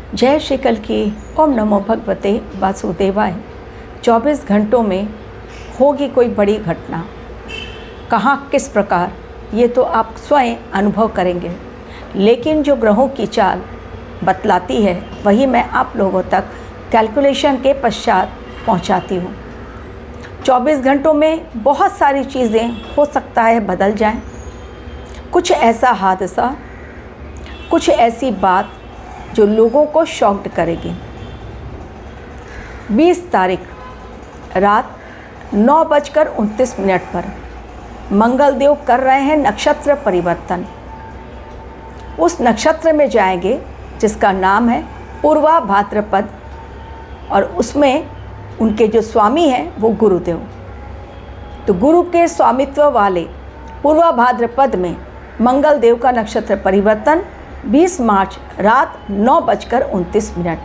जय श्री कल की। ओम नमो भगवते वासुदेवाय। 24 घंटों में होगी कोई बड़ी घटना, कहाँ किस प्रकार ये तो आप स्वयं अनुभव करेंगे, लेकिन जो ग्रहों की चाल बतलाती है वही मैं आप लोगों तक कैलकुलेशन के पश्चात पहुंचाती हूँ। 24 घंटों में बहुत सारी चीज़ें हो सकता है बदल जाएं। कुछ ऐसा हादसा, कुछ ऐसी बात जो लोगों को शॉक्ड करेगी। 20 तारीख रात 9:29 पर मंगल देव कर रहे हैं नक्षत्र परिवर्तन। उस नक्षत्र में जाएंगे जिसका नाम है पूर्वा भाद्रपद, और उसमें उनके जो स्वामी हैं वो गुरुदेव। तो गुरु के स्वामित्व वाले पूर्वा भाद्रपद में मंगल देव का नक्षत्र परिवर्तन 20 मार्च रात 9:29,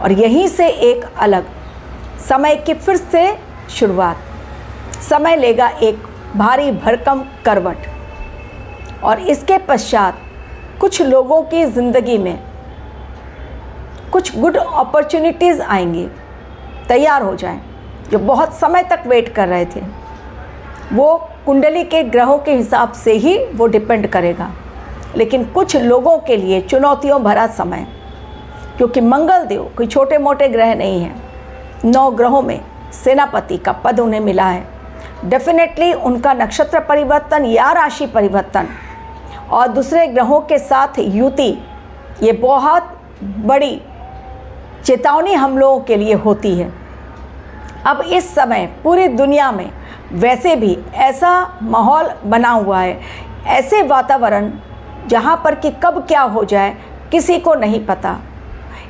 और यहीं से एक अलग समय की फिर से शुरुआत। समय लेगा एक भारी भरकम करवट, और इसके पश्चात कुछ लोगों की ज़िंदगी में कुछ गुड अपॉर्चुनिटीज़ आएंगी। तैयार हो जाएं। जो बहुत समय तक वेट कर रहे थे, वो कुंडली के ग्रहों के हिसाब से ही वो डिपेंड करेगा, लेकिन कुछ लोगों के लिए चुनौतियों भरा समय, क्योंकि मंगल देव कोई छोटे मोटे ग्रह नहीं है। 9 ग्रहों में सेनापति का पद उन्हें मिला है। डेफिनेटली उनका नक्षत्र परिवर्तन या राशि परिवर्तन और दूसरे ग्रहों के साथ युति, ये बहुत बड़ी चेतावनी हम लोगों के लिए होती है। अब इस समय पूरी दुनिया में वैसे भी ऐसा माहौल बना हुआ है, ऐसे वातावरण जहाँ पर कि कब क्या हो जाए किसी को नहीं पता।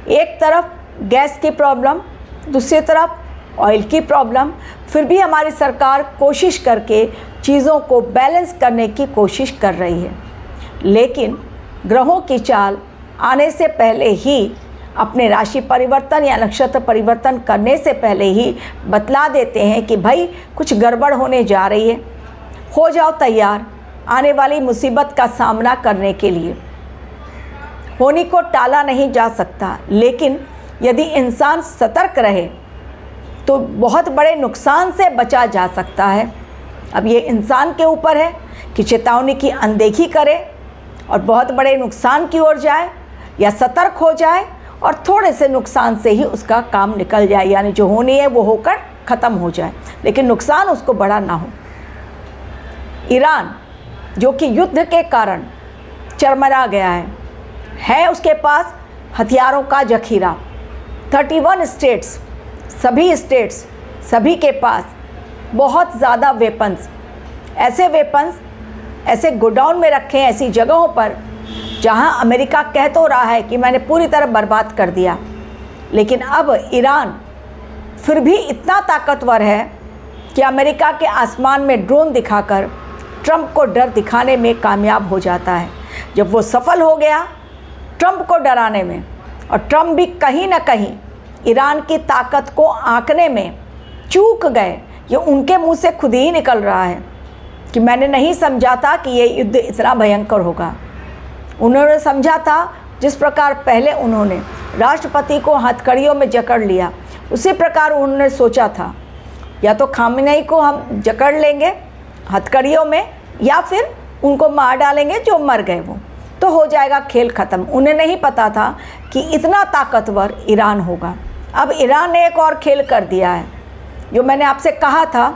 एक तरफ गैस की प्रॉब्लम, दूसरी तरफ ऑयल की प्रॉब्लम, फिर भी हमारी सरकार कोशिश करके चीज़ों को बैलेंस करने की कोशिश कर रही है। लेकिन ग्रहों की चाल आने से पहले ही, अपने राशि परिवर्तन या नक्षत्र परिवर्तन करने से पहले ही बतला देते हैं कि भाई कुछ गड़बड़ होने जा रही है, हो जाओ तैयार आने वाली मुसीबत का सामना करने के लिए। होने को टाला नहीं जा सकता, लेकिन यदि इंसान सतर्क रहे तो बहुत बड़े नुकसान से बचा जा सकता है। अब ये इंसान के ऊपर है कि चेतावनी की अनदेखी करे और बहुत बड़े नुकसान की ओर जाए, या सतर्क हो जाए और थोड़े से नुकसान से ही उसका काम निकल जाए, यानी जो होनी है वो होकर ख़त्म हो जाए, लेकिन नुकसान उसको बड़ा ना हो। ईरान जो कि युद्ध के कारण चरमरा गया है उसके पास हथियारों का जखीरा। 31 स्टेट्स, सभी के पास बहुत ज़्यादा वेपन्स, ऐसे गोडाउन में रखे हैं, ऐसी जगहों पर जहां अमेरिका कह तो रहा है कि मैंने पूरी तरह बर्बाद कर दिया, लेकिन अब ईरान फिर भी इतना ताकतवर है कि अमेरिका के आसमान में ड्रोन दिखाकर ट्रंप को डर दिखाने में कामयाब हो जाता है। जब वो सफल हो गया ट्रंप को डराने में, और ट्रंप भी कहीं ना कहीं ईरान की ताकत को आंकने में चूक गए। ये उनके मुंह से खुद ही निकल रहा है कि मैंने नहीं समझा था कि ये युद्ध इतना भयंकर होगा। उन्होंने समझा था जिस प्रकार पहले उन्होंने राष्ट्रपति को हथकड़ियों में जकड़ लिया, उसी प्रकार उन्होंने सोचा था या तो खामेनेई को हम जकड़ लेंगे हथकड़ियों में, या फिर उनको मार डालेंगे जो मर गए वो, तो हो जाएगा खेल ख़त्म। उन्हें नहीं पता था कि इतना ताकतवर ईरान होगा। अब ईरान ने एक और खेल कर दिया है। जो मैंने आपसे कहा था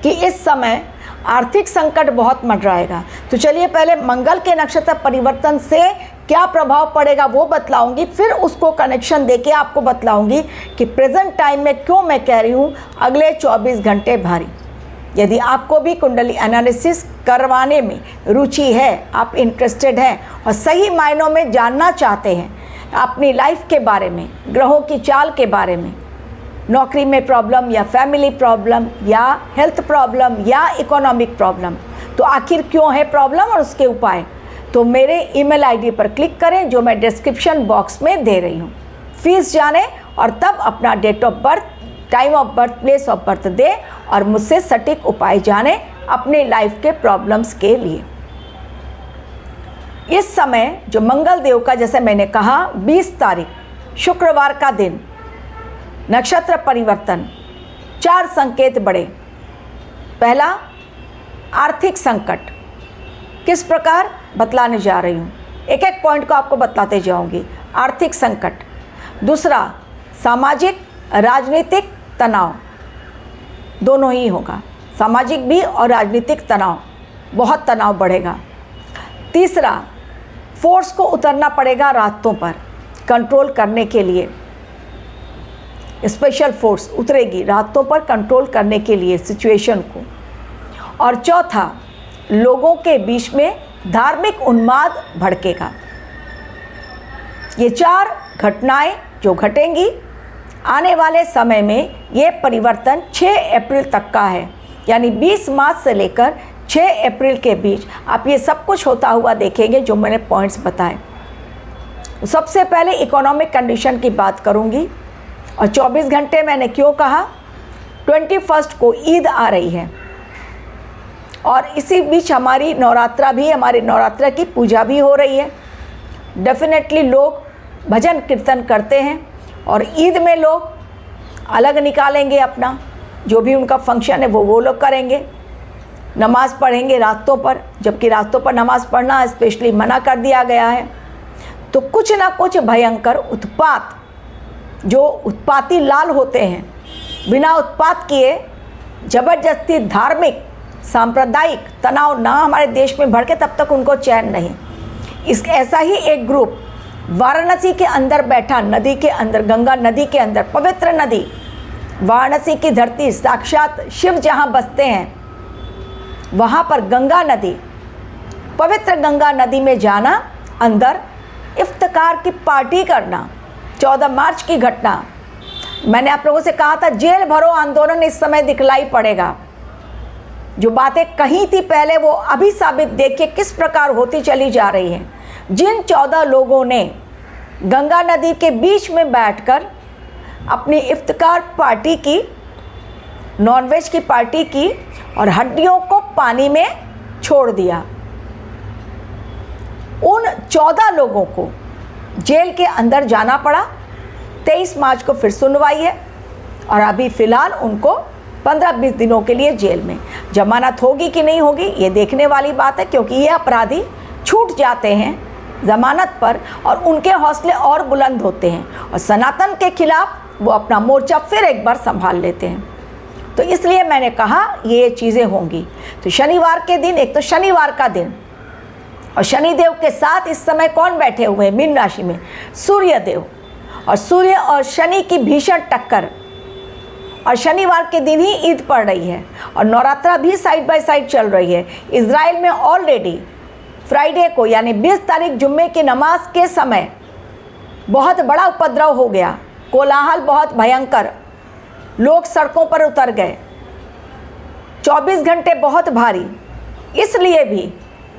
कि इस समय आर्थिक संकट बहुत मंडराएगा, तो चलिए पहले मंगल के नक्षत्र परिवर्तन से क्या प्रभाव पड़ेगा वो बतलाऊंगी, फिर उसको कनेक्शन देके आपको बतलाऊंगी कि प्रेजेंट टाइम में क्यों मैं कह रही हूँ अगले 24 घंटे भारी। यदि आपको भी कुंडली एनालिसिस करवाने में रुचि है, आप इंटरेस्टेड हैं और सही मायनों में जानना चाहते हैं अपनी लाइफ के बारे में, ग्रहों की चाल के बारे में, नौकरी में प्रॉब्लम या फैमिली प्रॉब्लम या हेल्थ प्रॉब्लम या इकोनॉमिक प्रॉब्लम, तो आखिर क्यों है प्रॉब्लम और उसके उपाय, तो मेरे ईमेल आईडी पर क्लिक करें जो मैं डिस्क्रिप्शन बॉक्स में दे रही हूँ। फीस जाने और तब अपना date of birth, time of birth, place of birth दे और मुझसे सटीक उपाय जाने अपने लाइफ के प्रॉब्लम्स के लिए। इस समय जो मंगल देव का, जैसे मैंने कहा 20 तारीख शुक्रवार का दिन, नक्षत्र परिवर्तन, 4 संकेत बढ़े। पहला, आर्थिक संकट। किस प्रकार बतलाने जा रही हूँ, एक एक पॉइंट को आपको बतलाते जाऊंगी। आर्थिक संकट। दूसरा, सामाजिक राजनीतिक तनाव, दोनों ही होगा, सामाजिक भी और राजनीतिक तनाव, बहुत तनाव बढ़ेगा। तीसरा, फोर्स को उतरना पड़ेगा रास्तों पर कंट्रोल करने के लिए, स्पेशल फोर्स उतरेगी रास्तों पर कंट्रोल करने के लिए सिचुएशन को। और चौथा, लोगों के बीच में धार्मिक उन्माद भड़केगा। ये 4 घटनाएं जो घटेंगी आने वाले समय में, ये परिवर्तन 6 अप्रैल तक का है, यानी 20 मार्च से लेकर 6 अप्रैल के बीच आप ये सब कुछ होता हुआ देखेंगे जो मैंने पॉइंट्स बताए। सबसे पहले इकोनॉमिक कंडीशन की बात करूंगी। और 24 घंटे मैंने क्यों कहा, 21 को ईद आ रही है और इसी बीच हमारी नवरात्रा भी, हमारी नवरात्रा की पूजा भी हो रही है। डेफिनेटली लोग भजन कीर्तन करते हैं और ईद में लोग अलग निकालेंगे अपना, जो भी उनका फंक्शन है वो लोग करेंगे, नमाज़ पढ़ेंगे रास्तों पर, जबकि रास्तों पर नमाज़ पढ़ना स्पेशली मना कर दिया गया है। तो कुछ ना कुछ भयंकर उत्पात, जो उत्पाती लाल होते हैं, बिना उत्पात किए जबरदस्ती धार्मिक सांप्रदायिक तनाव ना हमारे देश में भड़के तब तक उनको चैन नहीं। ऐसा ही एक ग्रुप वाराणसी के अंदर बैठा, नदी के अंदर, गंगा नदी के अंदर, पवित्र नदी, वाराणसी की धरती, साक्षात शिव जहाँ बसते हैं, वहाँ पर गंगा नदी, पवित्र गंगा नदी में जाना, अंदर इफ्तिकार की पार्टी करना, 14 मार्च की घटना। मैंने आप लोगों से कहा था जेल भरो आंदोलन इस समय दिखलाई पड़ेगा। जो बातें कही थी पहले वो अभी साबित देखिए किस प्रकार होती चली जा रही है। जिन 14 लोगों ने गंगा नदी के बीच में बैठकर अपनी इफ्तिकार पार्टी की, नॉनवेज की पार्टी की और हड्डियों को पानी में छोड़ दिया, उन 14 लोगों को जेल के अंदर जाना पड़ा। 23 मार्च को फिर सुनवाई है और अभी फ़िलहाल उनको 15-20 दिनों के लिए जेल में। जमानत होगी कि नहीं होगी ये देखने वाली बात है, क्योंकि ये अपराधी छूट जाते हैं ज़मानत पर और उनके हौसले और बुलंद होते हैं और सनातन के खिलाफ वो अपना मोर्चा फिर एक बार संभाल लेते हैं। तो इसलिए मैंने कहा ये चीज़ें होंगी। तो शनिवार के दिन, एक तो शनिवार का दिन, और शनिदेव के साथ इस समय कौन बैठे हुए हैं मीन राशि में, सूर्यदेव, और सूर्य और शनि की भीषण टक्कर। और शनिवार के दिन ही ईद पड़ रही है और नवरात्रा भी साइड बाय साइड चल रही है। इज़राइल में ऑलरेडी फ्राइडे को यानी 20 तारीख जुम्मे की नमाज के समय बहुत बड़ा उपद्रव हो गया, कोलाहल बहुत भयंकर, लोग सड़कों पर उतर गए, 24 घंटे बहुत भारी। इसलिए भी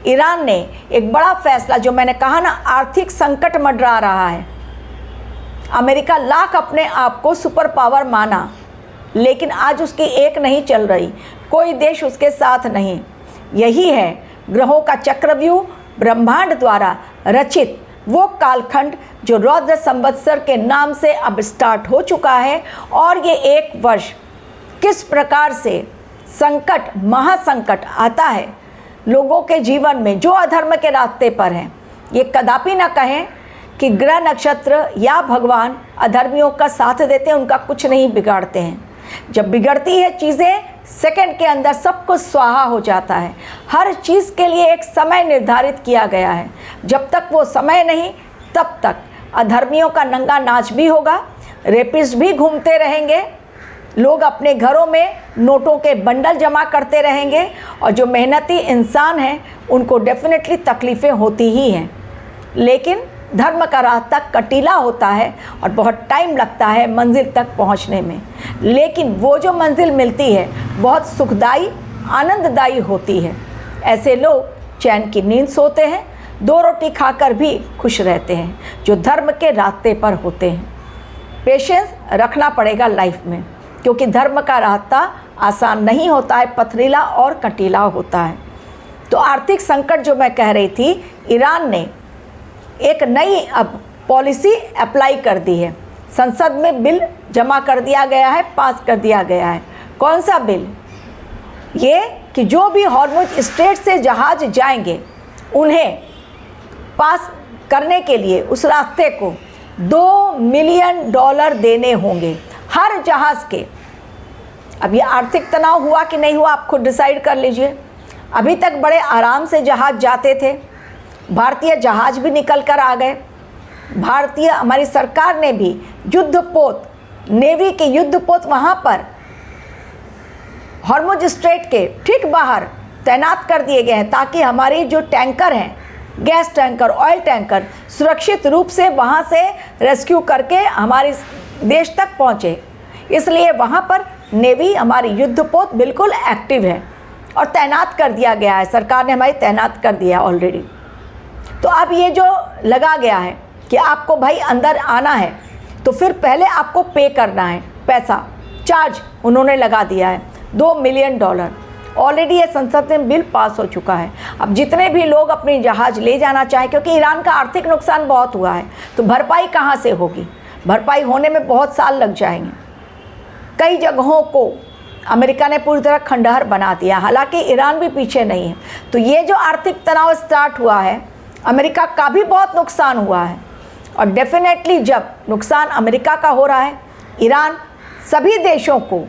ईरान ने एक बड़ा फैसला, जो मैंने कहा ना आर्थिक संकट मंडरा रहा है, अमेरिका लाख अपने आप को सुपर पावर माना, लेकिन आज उसकी एक नहीं चल रही, कोई देश उसके साथ नहीं। यही है ग्रहों का चक्रव्यूह, ब्रह्मांड द्वारा रचित वो कालखंड जो रौद्र संवत्सर के नाम से अब स्टार्ट हो चुका है। और ये एक वर्ष किस प्रकार से संकट, महासंकट आता है लोगों के जीवन में जो अधर्म के रास्ते पर हैं। ये कदापि ना कहें कि ग्रह नक्षत्र या भगवान अधर्मियों का साथ देते हैं, उनका कुछ नहीं बिगाड़ते हैं। जब बिगड़ती है चीज़ें, सेकंड के अंदर सब कुछ स्वाहा हो जाता है। हर चीज़ के लिए एक समय निर्धारित किया गया है, जब तक वो समय नहीं तब तक अधर्मियों का नंगा नाच भी होगा, रेपिस्ट भी घूमते रहेंगे, लोग अपने घरों में नोटों के बंडल जमा करते रहेंगे और जो मेहनती इंसान हैं उनको डेफिनेटली तकलीफ़ें होती ही हैं। लेकिन धर्म का रास्ता कटीला होता है और बहुत टाइम लगता है मंजिल तक पहुंचने में, लेकिन वो जो मंजिल मिलती है बहुत सुखदाई, आनंददायी होती है। ऐसे लोग चैन की नींद सोते हैं, 2 रोटी खाकर भी खुश रहते हैं, जो धर्म के रास्ते पर होते हैं। पेशेंस रखना पड़ेगा लाइफ में, क्योंकि धर्म का रास्ता आसान नहीं होता है, पथरीला और कटीला होता है। तो आर्थिक संकट जो मैं कह रही थी, ईरान ने एक नई अब पॉलिसी अप्लाई कर दी है। संसद में बिल जमा कर दिया गया है, पास कर दिया गया है। कौन सा बिल? ये कि जो भी हॉर्मुज स्ट्रेट से जहाज़ जाएंगे उन्हें पास करने के लिए उस रास्ते को $2 मिलियन देने होंगे हर जहाज़ के। अब ये आर्थिक तनाव हुआ कि नहीं हुआ, आप खुद डिसाइड कर लीजिए। अभी तक बड़े आराम से जहाज़ जाते थे, भारतीय जहाज़ भी निकल कर आ गए। भारतीय हमारी सरकार ने भी युद्धपोत, नेवी के युद्धपोत वहाँ पर हॉर्मुज स्ट्रेट के ठीक बाहर तैनात कर दिए गए हैं, ताकि हमारी जो टैंकर हैं, गैस टैंकर, ऑयल टैंकर, सुरक्षित रूप से वहाँ से रेस्क्यू करके हमारे देश तक पहुँचे। इसलिए वहाँ पर नेवी, हमारी युद्धपोत बिल्कुल एक्टिव है और तैनात कर दिया गया है। सरकार ने हमारी तैनात कर दिया ऑलरेडी। तो अब ये जो लगा गया है कि आपको भाई अंदर आना है तो फिर पहले आपको पे करना है, पैसा चार्ज उन्होंने लगा दिया है $2 मिलियन। ऑलरेडी ये संसद में बिल पास हो चुका है। अब जितने भी लोग अपनी जहाज़ ले जाना चाहें, क्योंकि ईरान का आर्थिक नुकसान बहुत हुआ है, तो भरपाई कहाँ से होगी? भरपाई होने में बहुत साल लग जाएंगे। कई जगहों को अमेरिका ने पूरी तरह खंडहर बना दिया, हालांकि ईरान भी पीछे नहीं है। तो ये जो आर्थिक तनाव स्टार्ट हुआ है, अमेरिका का भी बहुत नुकसान हुआ है। और डेफिनेटली जब नुकसान अमेरिका का हो रहा है, ईरान सभी देशों को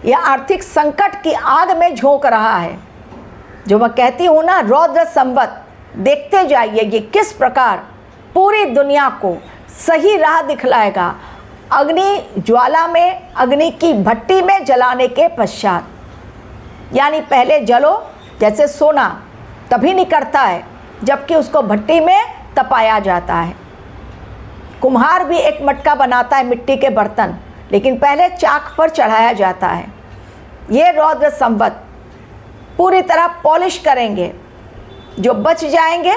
यह आर्थिक संकट की आग में झोंक रहा है। जो मैं कहती हूँ ना, रौद्र संवत, देखते जाइए ये किस प्रकार पूरी दुनिया को सही राह दिखलाएगा अग्नि ज्वाला में, अग्नि की भट्टी में जलाने के पश्चात। यानी पहले जलो जैसे सोना तभी निकलता है जबकि उसको भट्टी में तपाया जाता है। कुम्हार भी एक मटका बनाता है, मिट्टी के बर्तन, लेकिन पहले चाक पर चढ़ाया जाता है। ये रौद्र संवत पूरी तरह पॉलिश करेंगे। जो बच जाएंगे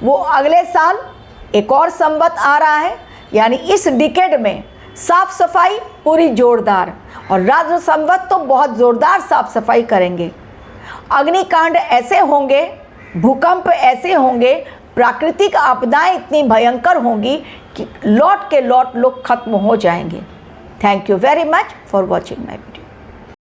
वो अगले साल एक और संवत आ रहा है, यानी इस डिकेड में साफ सफाई पूरी जोरदार, और रौद्र संवत तो बहुत ज़ोरदार साफ सफाई करेंगे। अग्निकांड ऐसे होंगे, भूकंप ऐसे होंगे, प्राकृतिक आपदाएं इतनी भयंकर होंगी कि लौट के लौट लोग खत्म हो जाएंगे। Thank you very much for watching my video.